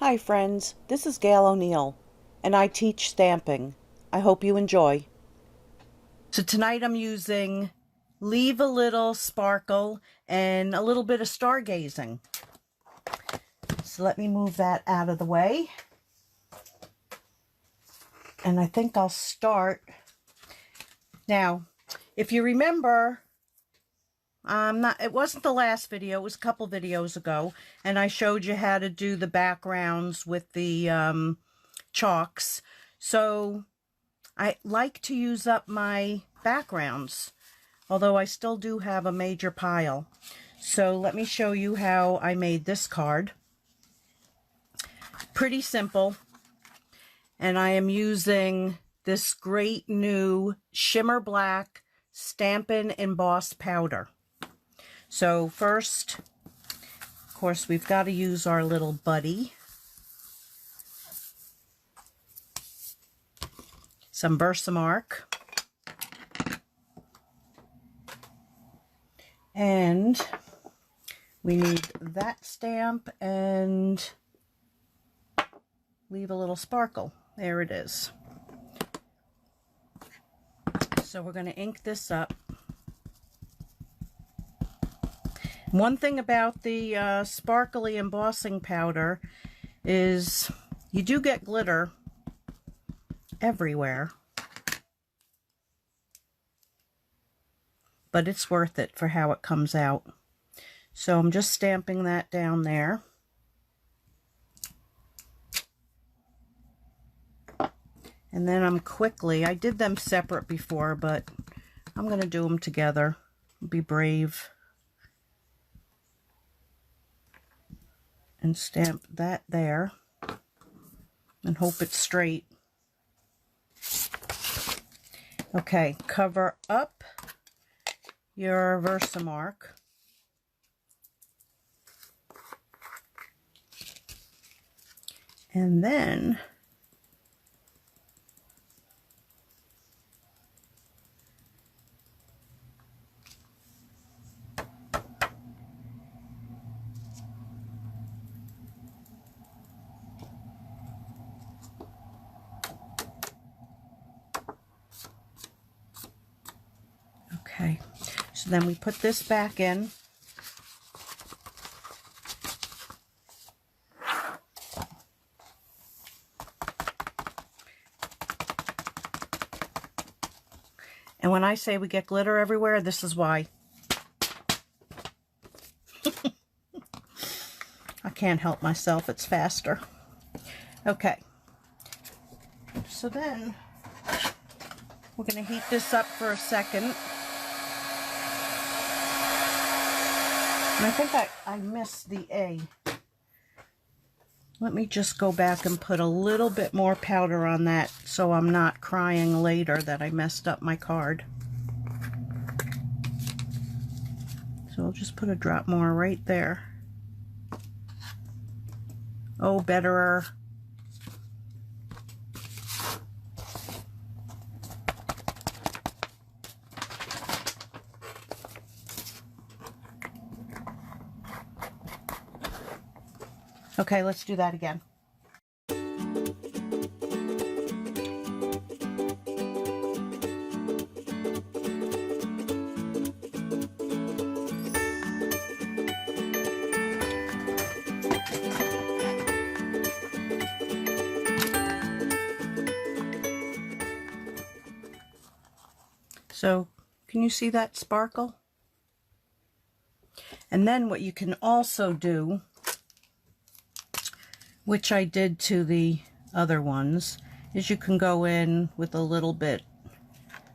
Hi friends, this is Gail O'Neill, and I teach stamping. I hope you enjoy. So tonight I'm using Leave a Little Sparkle and a little bit of stargazing. So let me move that out of the way. And I think I'll start. Now, if you remember, it wasn't the last video, it was a couple videos ago, and I showed you how to do the backgrounds with the chalks. So I like to use up my backgrounds, although I still do have a major pile. So let me show you how I made this card. Pretty simple. And I am using this great new shimmer black Stampin' embossed powder. So first, of course, we've got to use our little buddy. Some Versamark. And we need that stamp and Leave a Little Sparkle. There it is. So we're going to ink this up. One thing about the sparkly embossing powder is you do get glitter everywhere, but it's worth it for how it comes out. So I'm just stamping that down there. And then I'm quickly, I did them separate before, but I'm going to do them together. Be brave. And stamp that there. And hope it's straight. Okay, cover up your Versamark. And then okay, so then we put this back in. And when I say we get glitter everywhere, this is why. I can't help myself, it's faster. Okay, so then we're going to heat this up for a second. And I think I missed the A. Let me just go back and put a little bit more powder on that so I'm not crying later that I messed up my card. So I'll just put a drop more right there. Oh, betterer. Okay, let's do that again. So, can you see that sparkle? And then what you can also do, which I did to the other ones, is you can go in with a little bit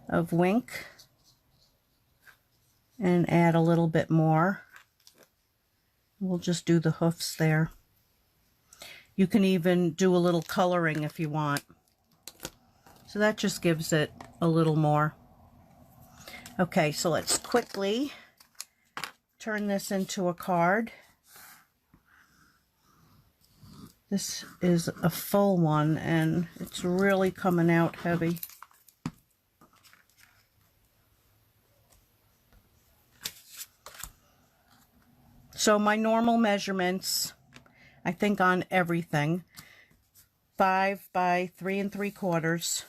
of Wink and add a little bit more. We'll just do the hoofs there. You can even do a little coloring if you want. So that just gives it a little more. Okay, so let's quickly turn this into a card. This is a full one and it's really coming out heavy. So my normal measurements, I think on everything. 5 by 3 3/4.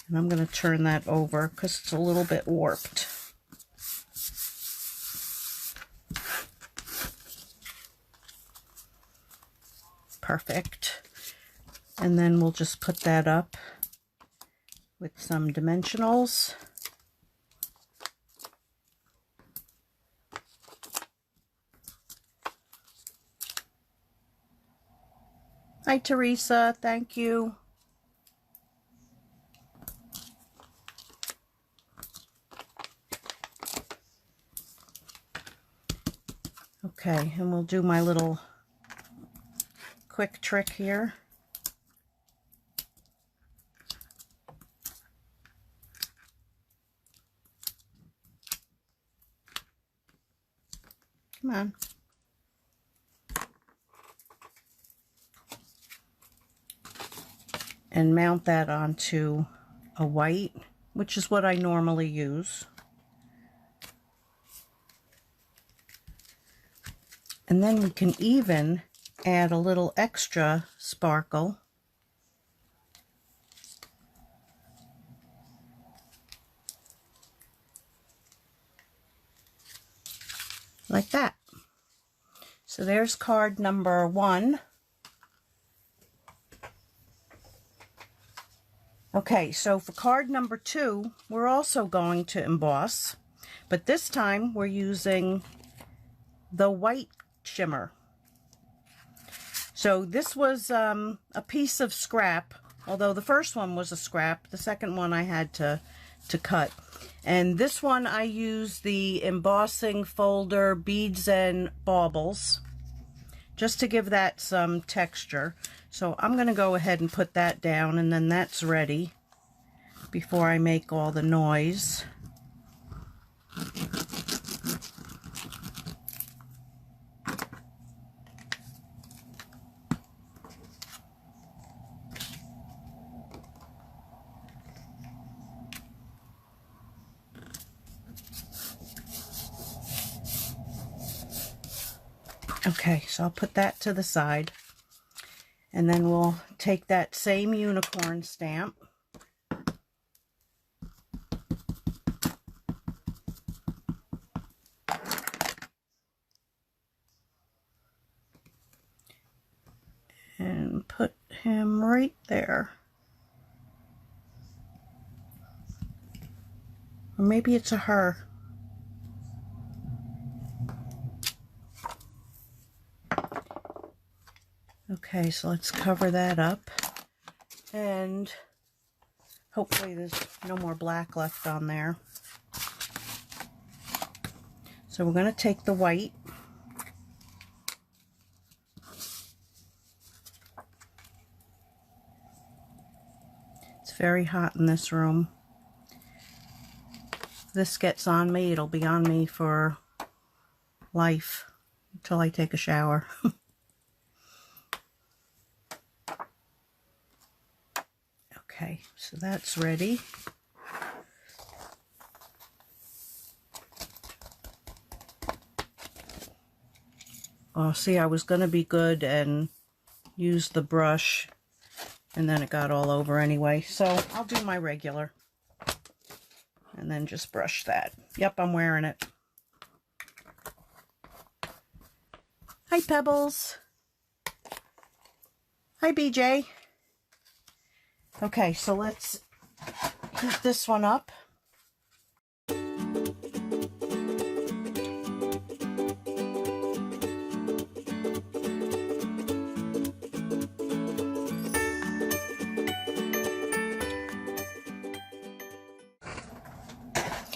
And I'm going to turn that over because it's a little bit warped. Perfect. And then we'll just put that up with some dimensionals. Hi, Teresa. Thank you. Okay, and we'll do my little quick trick here. Come on. And mount that onto a white, which is what I normally use. And then we can even add a little extra sparkle. Like that. So there's card number 1. Okay, so for card number 2, we're also going to emboss, but this time we're using the white shimmer. So this was a piece of scrap, although the first one was a scrap. The second one I had to cut. And this one I used the embossing folder beads and baubles just to give that some texture. So I'm going to go ahead and put that down, and then that's ready before I make all the noise. Okay, so I'll put that to the side, and then we'll take that same unicorn stamp and put him right there. Or maybe it's a her. Okay, so let's cover that up, and hopefully there's no more black left on there. So we're going to take the white, it's very hot in this room. If this gets on me, it'll be on me for life until I take a shower. Okay, so that's ready. Oh, see, I was going to be good and use the brush, and then it got all over anyway. So I'll do my regular and then just brush that. Yep, I'm wearing it. Hi, Pebbles. Hi, BJ. Okay, so let's heat this one up.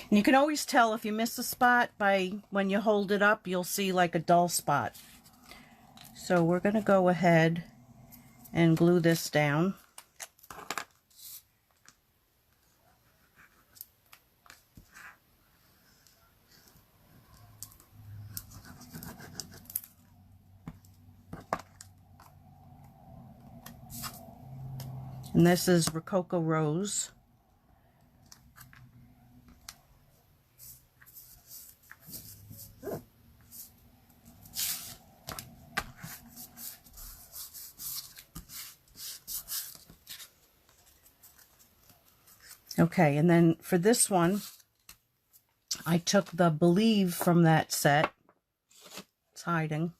And you can always tell if you miss a spot by when you hold it up, you'll see like a dull spot. So we're going to go ahead and glue this down. And this is Rococo Rose. Okay, and then for this one, I took the Believe from that set. It's hiding.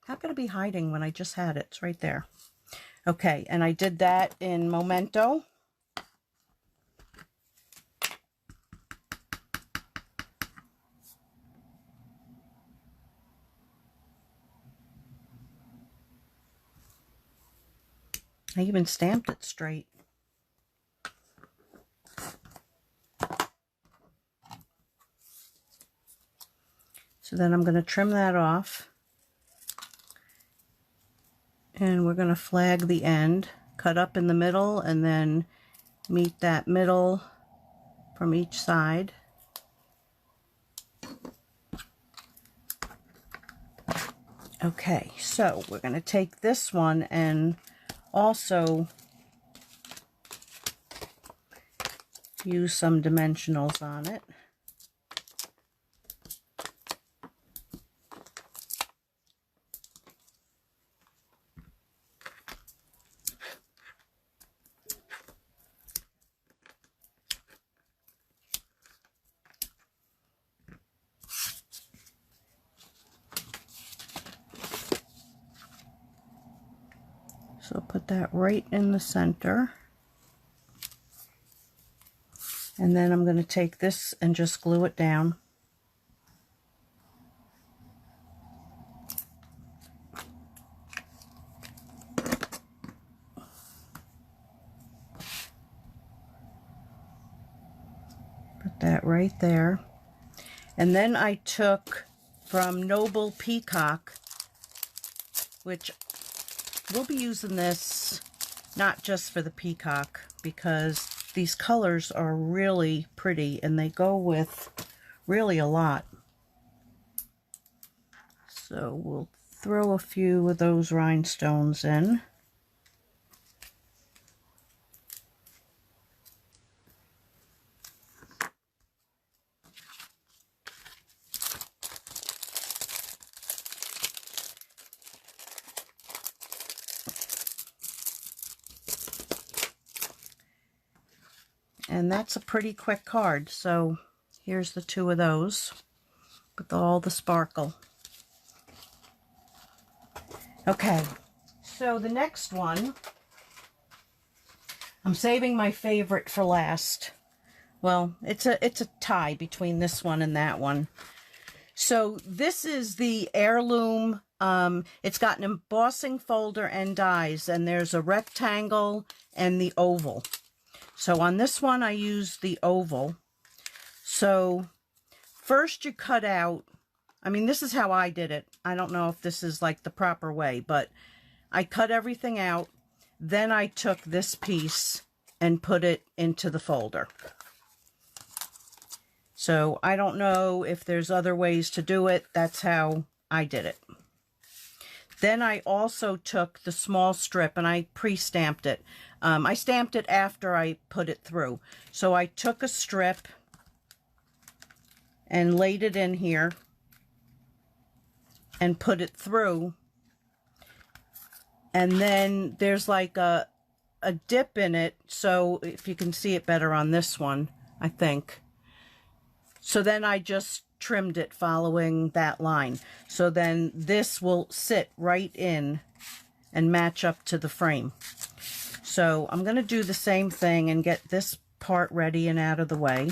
How could it be hiding when I just had it? It's right there. Okay, and I did that in Memento. I even stamped it straight. So then I'm going to trim that off. And we're going to flag the end, cut up in the middle, and then meet that middle from each side. Okay, so we're going to take this one and also use some dimensionals on it. So put that right in the center. And then I'm going to take this and just glue it down. Put that right there. And then I took from Noble Peacock, which we'll be using this not just for the peacock, because these colors are really pretty and they go with really a lot. So we'll throw a few of those rhinestones in. And that's a pretty quick card. So here's the two of those with all the sparkle. Okay, so the next one, I'm saving my favorite for last. Well, it's a tie between this one and that one. So this is the heirloom. It's got an embossing folder and dies, and there's a rectangle and the oval. So on this one, I used the oval. So first you cut out, I mean, this is how I did it. I don't know if this is like the proper way, but I cut everything out. Then I took this piece and put it into the folder. So I don't know if there's other ways to do it. That's how I did it. Then I also took the small strip and I pre-stamped it. I stamped it after I put it through. So I took a strip and laid it in here and put it through. And then there's like a dip in it. So if you can see it better on this one, I think. So then I just trimmed it following that line. So then this will sit right in and match up to the frame. So I'm going to do the same thing and get this part ready and out of the way.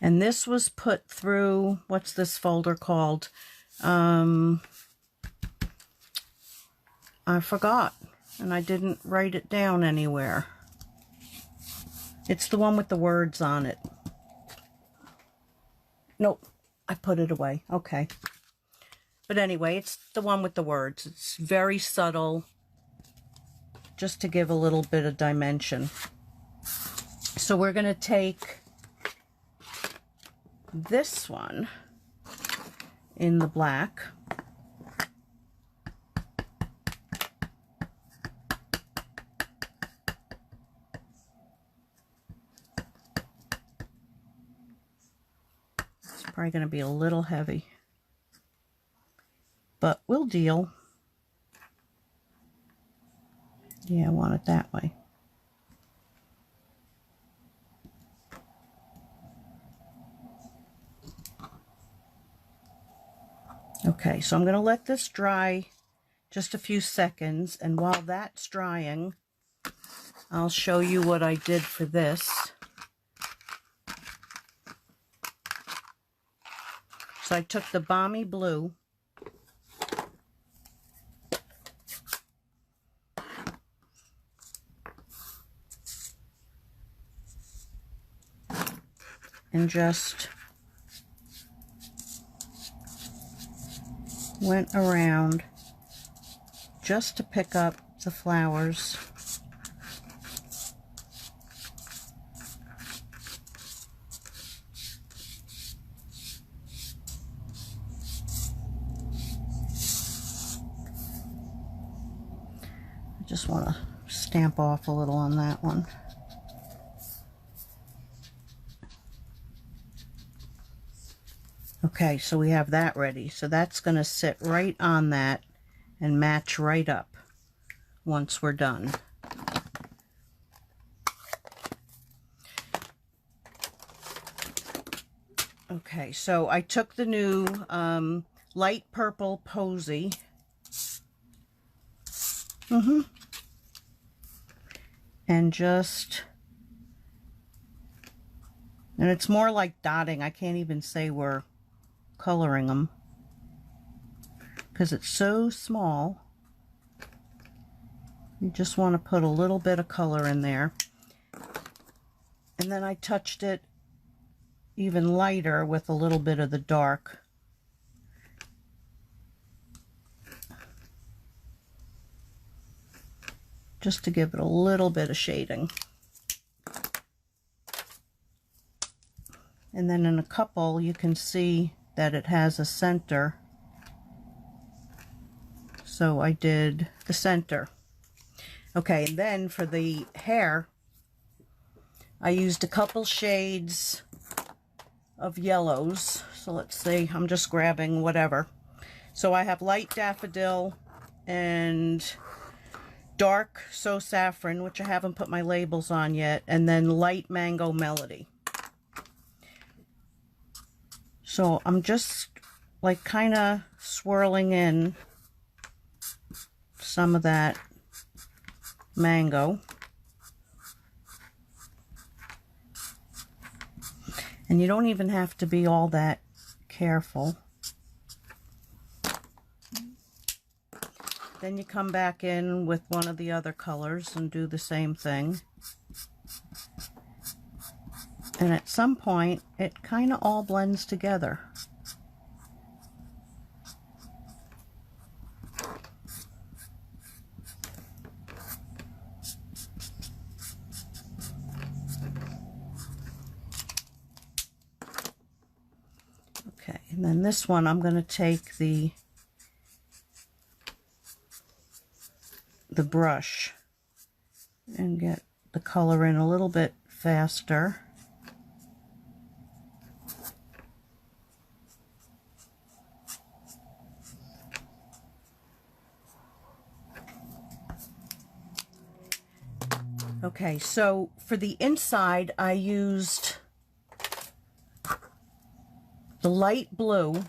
And this was put through, what's this folder called? I forgot, and I didn't write it down anywhere. It's the one with the words on it. Nope, I put it away. Okay. But anyway, it's the one with the words. It's very subtle, just to give a little bit of dimension. So we're going to take this one in the black. Probably going to be a little heavy, but we'll deal. Yeah, I want it that way. Okay, so I'm going to let this dry just a few seconds, and while that's drying, I'll show you what I did for this. So I took the Balmy Blue, and just went around just to pick up the flowers. I just want to stamp off a little on that one. Okay, so we have that ready. So that's going to sit right on that and match right up once we're done. Okay, so I took the new light purple posy. And it's more like dotting. I can't even say we're coloring them because it's so small. You just want to put a little bit of color in there. And then I touched it even lighter with a little bit of the dark. Just to give it a little bit of shading. And then in a couple, you can see that it has a center. So I did the center. Okay, and then for the hair, I used a couple shades of yellows. So let's see, I'm just grabbing whatever. So I have light daffodil and dark so saffron, which I haven't put my labels on yet, and then light mango melody. So I'm just like kind of swirling in some of that mango. And you don't even have to be all that careful. Then you come back in with one of the other colors and do the same thing. And at some point, it kind of all blends together. Okay, and then this one, I'm going to take the brush and get the color in a little bit faster. Okay, so for the inside, I used the light blue,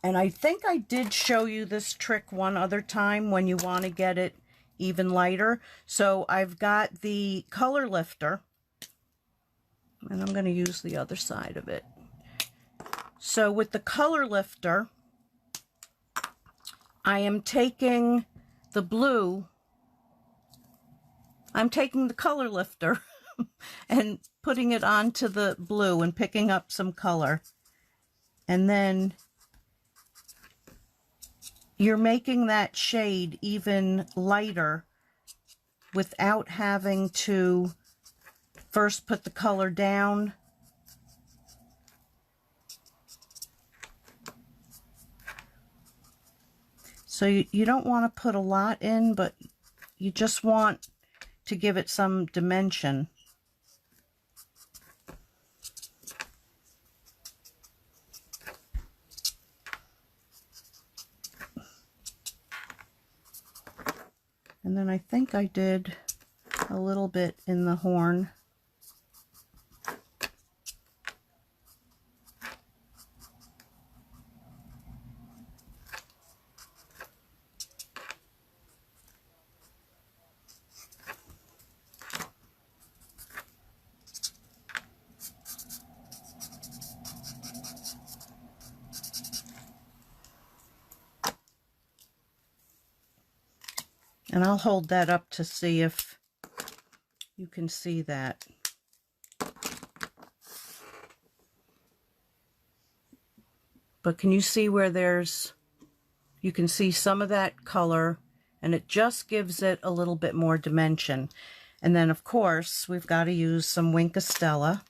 and I think I did show you this trick one other time when you want to get it even lighter. So I've got the color lifter, and I'm going to use the other side of it. So with the color lifter, I am taking the blue, I'm taking the color lifter and putting it onto the blue and picking up some color. And then you're making that shade even lighter without having to first put the color down. So you don't want to put a lot in, but you just want to give it some dimension. And then I think I did a little bit in the horn. And I'll hold that up to see if you can see that. But can you see where you can see some of that color, and it just gives it a little bit more dimension. And then of course we've got to use some Wink of Stella.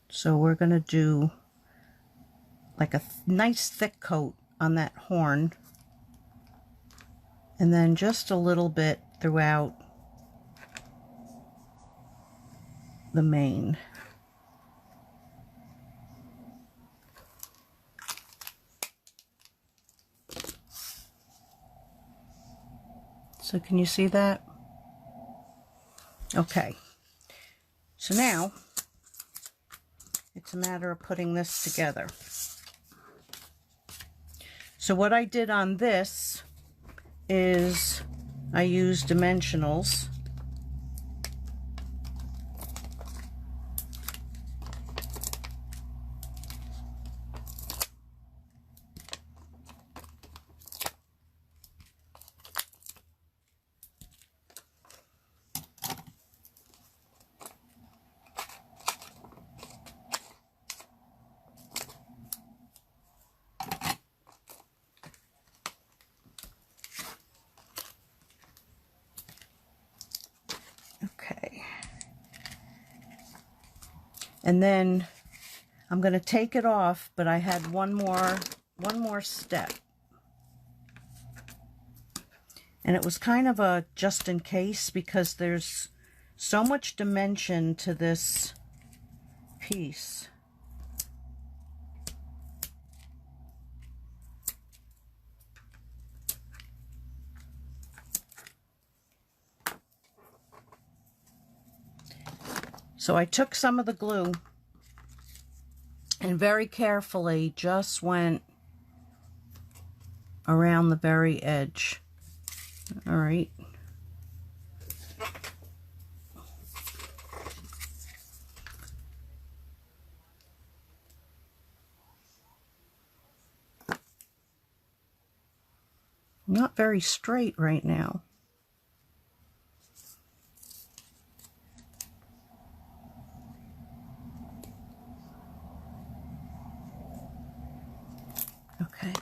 So we're going to do like a nice thick coat on that horn. And then just a little bit throughout the mane. So can you see that? Okay. So now it's a matter of putting this together. So what I did on this is I used dimensionals. Okay. And then I'm going to take it off, but I had one more step. And it was kind of a just in case, because there's so much dimension to this piece. So I took some of the glue and very carefully just went around the very edge. All right. Not very straight right now. Okay.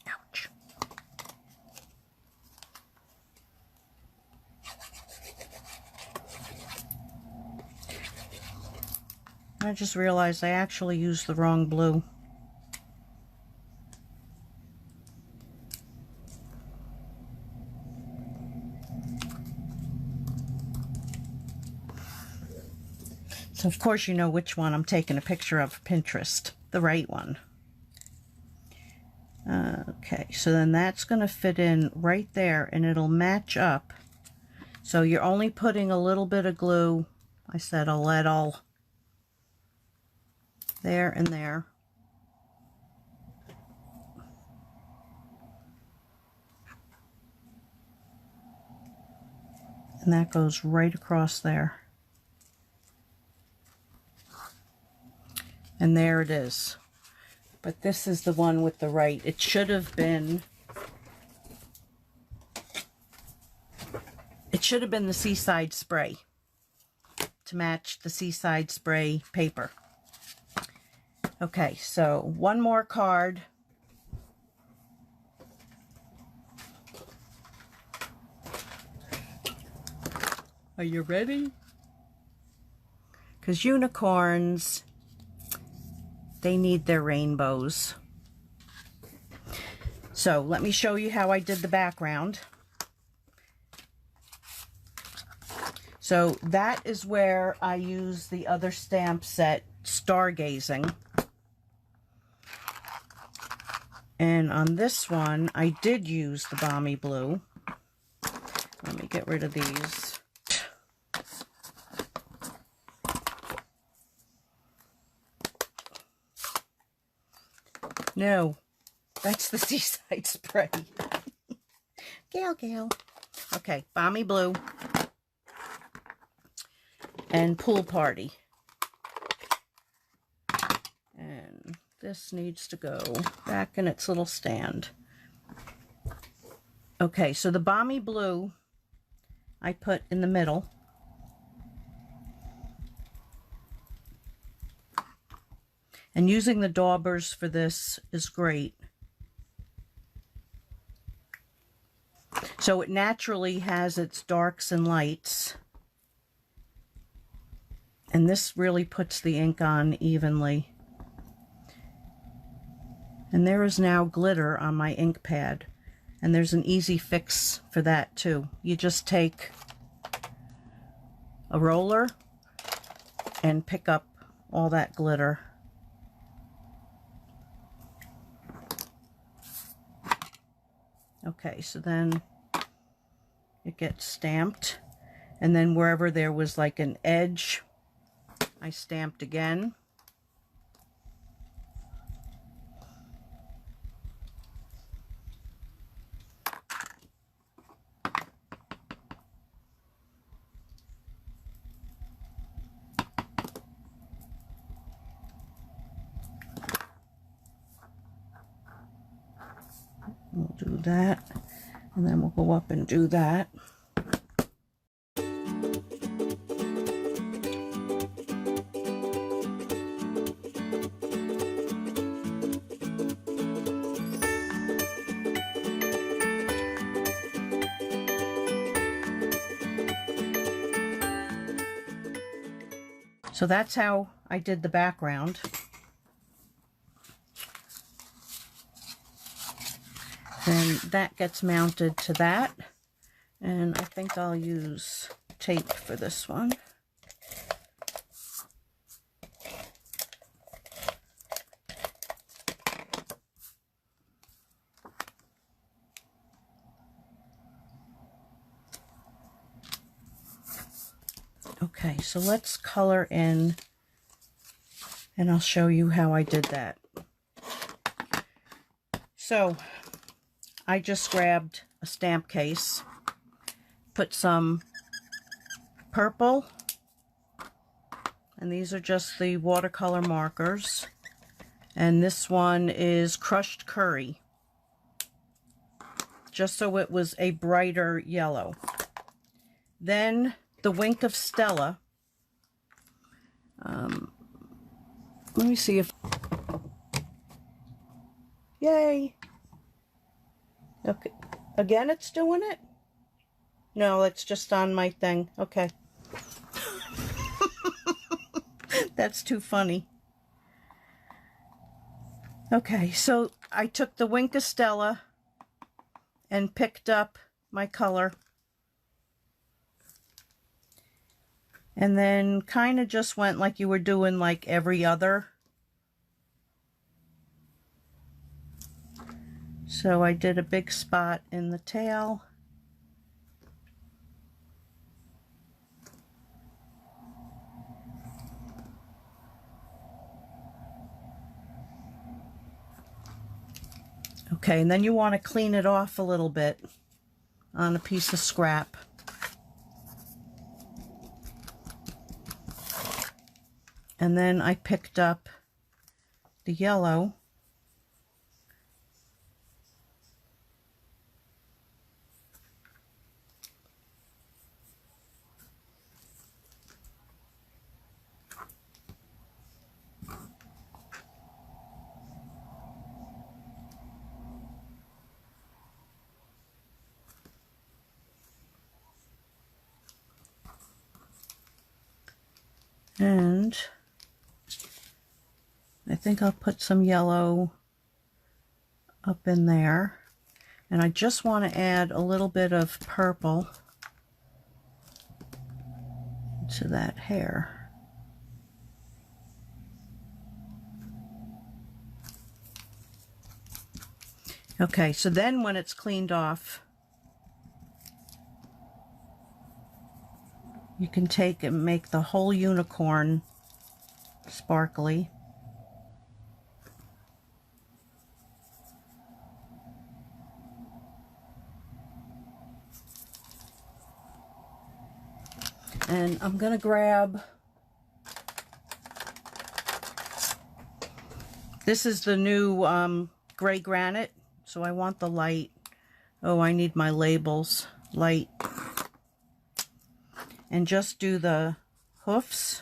Ouch. I just realized I actually used the wrong blue. So of course you know which one I'm taking a picture of for Pinterest, the right one. Okay, so then that's going to fit in right there and it'll match up. So you're only putting a little bit of glue. I said I'll let all there and there. And that goes right across there. And there it is. But this is the one with the right. It should have been the Seaside Spray to match the Seaside Spray paper. Okay, so one more card. Are you ready? Because unicorns They need their rainbows. So let me show you how I did the background. So that is where I use the other stamp set, Stargazing. And on this one, I did use the Balmy Blue. Let me get rid of these. No, that's the Seaside Spray. Gail. Okay, Balmy Blue and Pool Party. And this needs to go back in its little stand. Okay, so the Balmy Blue I put in the middle. And using the daubers for this is great. So it naturally has its darks and lights. And this really puts the ink on evenly. And there is now glitter on my ink pad. And there's an easy fix for that too. You just take a roller and pick up all that glitter. Okay, so then it gets stamped. And then wherever there was like an edge, I stamped again. We'll do that, and then we'll go up and do that. So that's how I did the background. Then that gets mounted to that. And I think I'll use tape for this one. Okay, so let's color in, and I'll show you how I did that. So I just grabbed a stamp case, put some purple, and these are just the watercolor markers, and this one is crushed curry, just so it was a brighter yellow. Then the Wink of Stella. Let me see if... Yay! Okay, again it's doing it? No, it's just on my thing. Okay. That's too funny. Okay, so I took the Wink of Stella and picked up my color. And then kind of just went like you were doing like every other. So I did a big spot in the tail. Okay, and then you want to clean it off a little bit on a piece of scrap. And then I picked up the yellow. And I think I'll put some yellow up in there. And I just want to add a little bit of purple to that hair. Okay, so then when it's cleaned off, you can take and make the whole unicorn sparkly. And I'm going to grab, this is the new gray granite, so I want the light. Oh, I need my labels. Light. And just do the hoofs.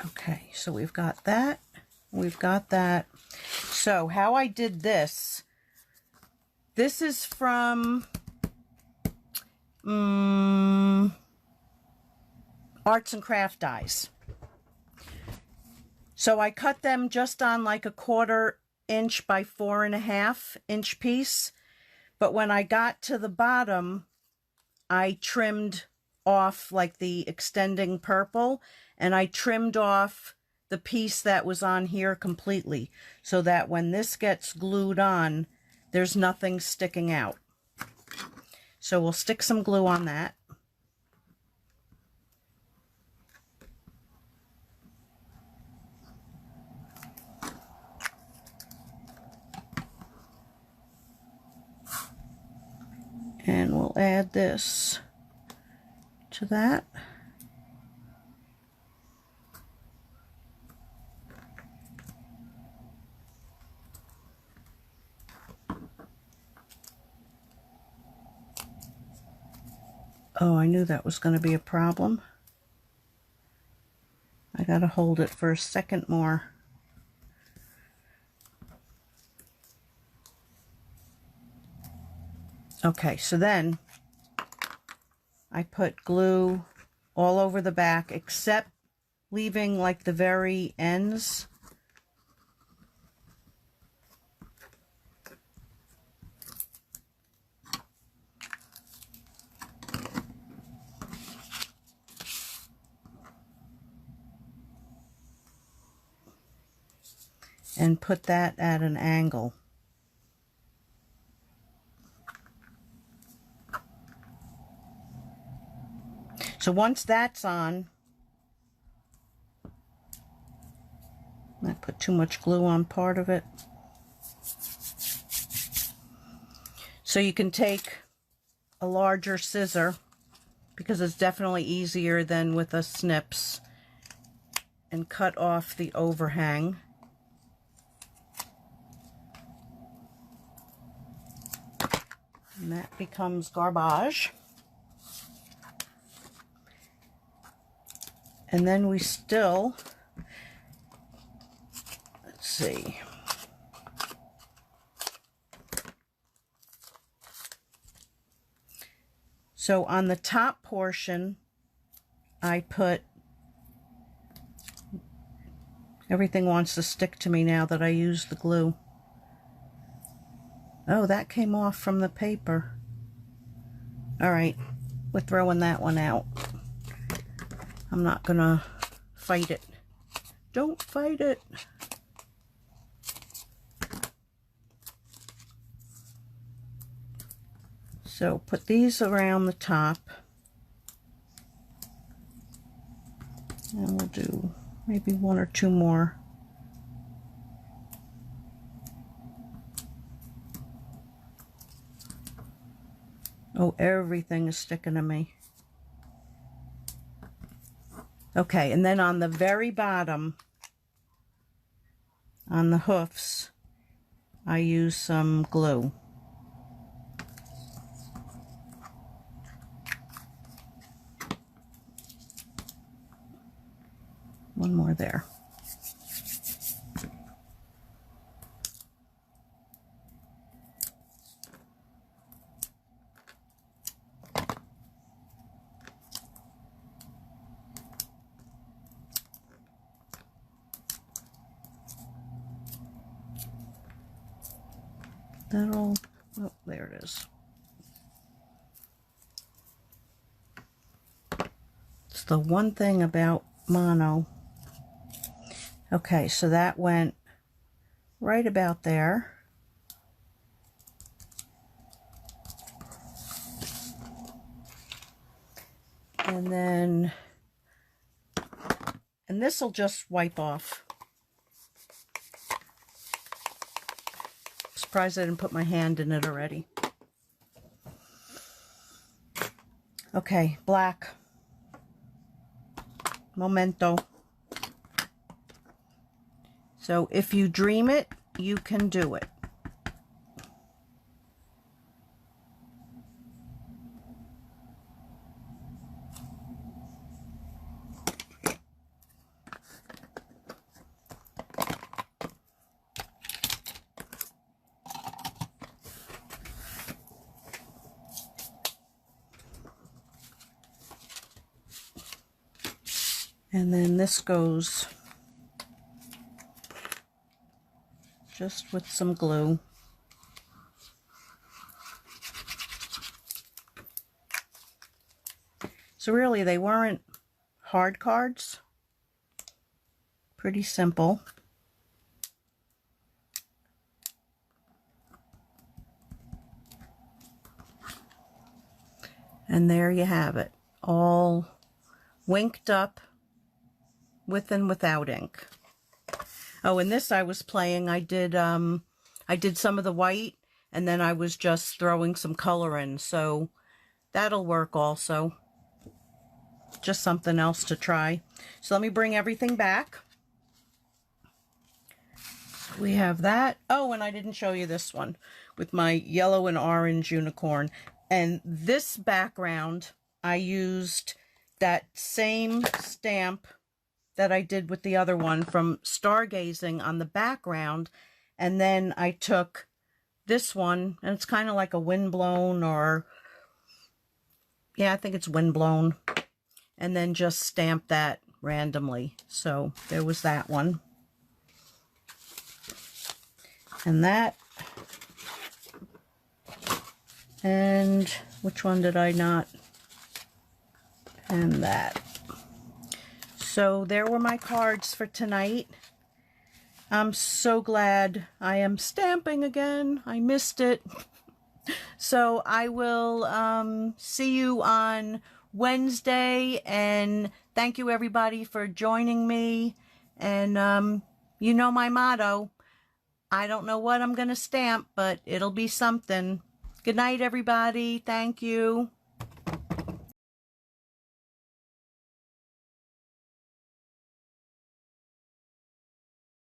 Okay, so we've got that. We've got that. So how I did this, this is from Arts and Craft Dies. So I cut them just on like a 1/4 inch by 4.5 inch piece. But when I got to the bottom, I trimmed off like the extending purple, and I trimmed off the piece that was on here completely, so that when this gets glued on, there's nothing sticking out. So we'll stick some glue on that. And we'll add this to that. Oh, I knew that was going to be a problem. I got to hold it for a second more. Okay, so then I put glue all over the back, except leaving like the very ends. And put that at an angle. So once that's on, I put too much glue on part of it. So you can take a larger scissor, because it's definitely easier than with a snips, and cut off the overhang. And that becomes garbage. And then we still, let's see. So on the top portion, I put, everything wants to stick to me now that I use the glue. Oh, that came off from the paper. All right, we're throwing that one out. I'm not gonna fight it. Don't fight it. So put these around the top. And we'll do maybe 1 or 2 more. Oh, everything is sticking to me. Okay, and then on the very bottom, on the hoofs, I use some glue. one more there. That'll, oh, there it is. It's the one thing about mono. Okay, so that went right about there. And then, and this will just wipe off. Surprised I didn't put my hand in it already. Okay, black. Memento. So if you dream it, you can do it. And then this goes just with some glue. So really, they weren't hard cards. Pretty simple. And there you have it, all winked up with and without ink. Oh, and this I was playing, I did some of the white, and then I was just throwing some color in, so that'll work also. Just something else to try. So let me bring everything back. We have that. Oh, and I didn't show you this one with my yellow and orange unicorn. And this background, I used that same stamp that I did with the other one from Stargazing on the background, and then I took this one, and it's kind of like a windblown, or yeah, I think it's windblown, and then just stamped that randomly. So there was that one, and that, and which one did I not, and that. So there were my cards for tonight. I'm so glad I am stamping again. I missed it. So I will see you on Wednesday, and thank you everybody for joining me. And you know my motto, I don't know what I'm going to stamp, but it'll be something. Good night, everybody. Thank you.